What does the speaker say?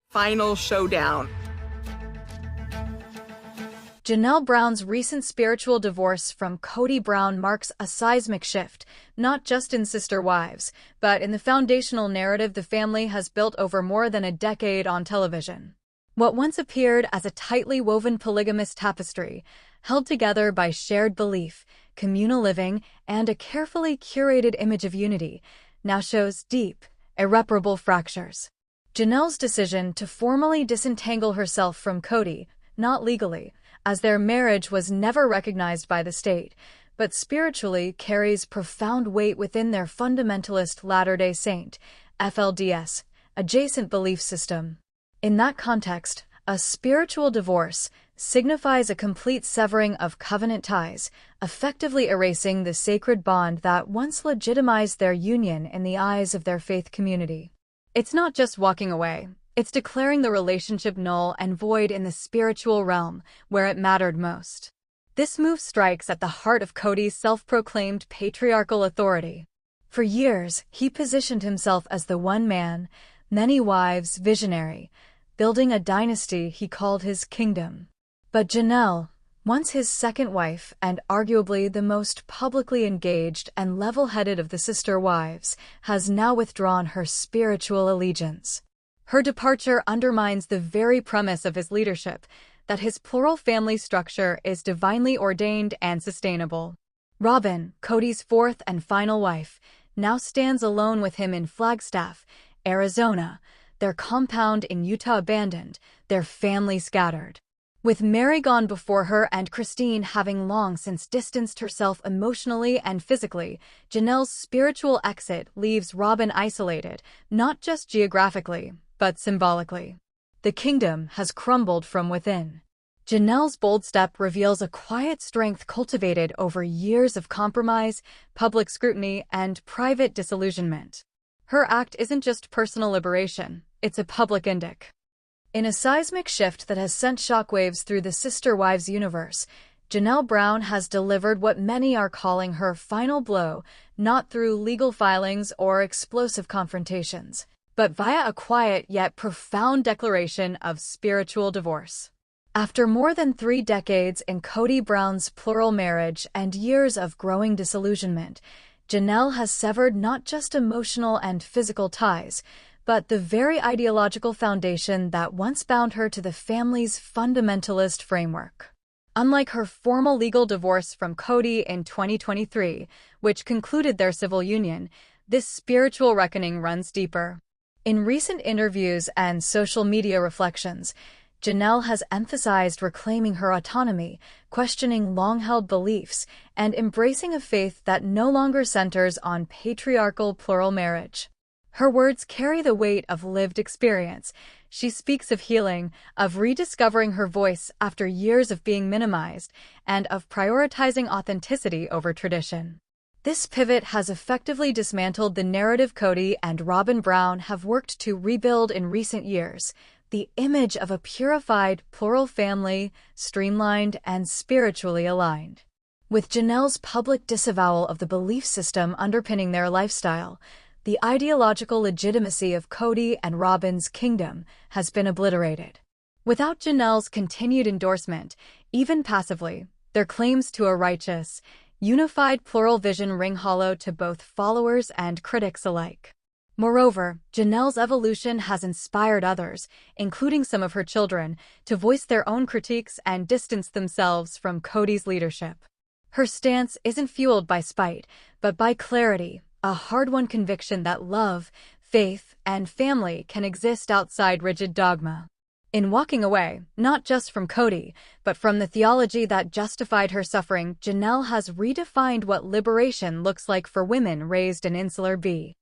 final showdown. Janelle Brown's recent spiritual divorce from Kody Brown marks a seismic shift, not just in sister wives, but in the foundational narrative the family has built over more than a decade on television. What once appeared as a tightly woven polygamous tapestry, held together by shared belief, communal living, and a carefully curated image of unity, now shows deep, irreparable fractures. Janelle's decision to formally disentangle herself from Kody, not legally, as their marriage was never recognized by the state, but spiritually carries profound weight within their fundamentalist Latter-day Saint, FLDS, adjacent belief system. In that context, a spiritual divorce signifies a complete severing of covenant ties, effectively erasing the sacred bond that once legitimized their union in the eyes of their faith community. It's not just walking away. It's declaring the relationship null and void in the spiritual realm, where it mattered most. This move strikes at the heart of Kody's self-proclaimed patriarchal authority. For years, he positioned himself as the one-man, many-wives visionary, building a dynasty he called his kingdom. But Janelle, once his second wife and arguably the most publicly engaged and level-headed of the sister wives, has now withdrawn her spiritual allegiance. Her departure undermines the very premise of his leadership, that his plural family structure is divinely ordained and sustainable. Robyn, Kody's fourth and final wife, now stands alone with him in Flagstaff, Arizona, their compound in Utah abandoned, their family scattered. With Mary gone before her and Christine having long since distanced herself emotionally and physically, Janelle's spiritual exit leaves Robyn isolated, not just geographically, but symbolically. The kingdom has crumbled from within. Janelle's bold step reveals a quiet strength cultivated over years of compromise, public scrutiny, and private disillusionment. Her act isn't just personal liberation, it's a public edict. In a seismic shift that has sent shockwaves through the Sister Wives universe, Janelle Brown has delivered what many are calling her final blow, not through legal filings or explosive confrontations, but via a quiet yet profound declaration of spiritual divorce. After more than 3 decades in Kody Brown's plural marriage and years of growing disillusionment, Janelle has severed not just emotional and physical ties, but the very ideological foundation that once bound her to the family's fundamentalist framework. Unlike her formal legal divorce from Kody in 2023, which concluded their civil union, this spiritual reckoning runs deeper. In recent interviews and social media reflections, Janelle has emphasized reclaiming her autonomy, questioning long-held beliefs, and embracing a faith that no longer centers on patriarchal plural marriage. Her words carry the weight of lived experience. She speaks of healing, of rediscovering her voice after years of being minimized, and of prioritizing authenticity over tradition. This pivot has effectively dismantled the narrative Kody and Robyn Brown have worked to rebuild in recent years, the image of a purified, plural family, streamlined and spiritually aligned. With Janelle's public disavowal of the belief system underpinning their lifestyle, the ideological legitimacy of Kody and Robyn's kingdom has been obliterated. Without Janelle's continued endorsement, even passively, their claims to a righteous, unified plural vision ring hollow to both followers and critics alike. Moreover, Janelle's evolution has inspired others, including some of her children, to voice their own critiques and distance themselves from Kody's leadership. Her stance isn't fueled by spite, but by clarity, a hard-won conviction that love, faith, and family can exist outside rigid dogma. In walking away, not just from Kody, but from the theology that justified her suffering, Janelle has redefined what liberation looks like for women raised in Insular B.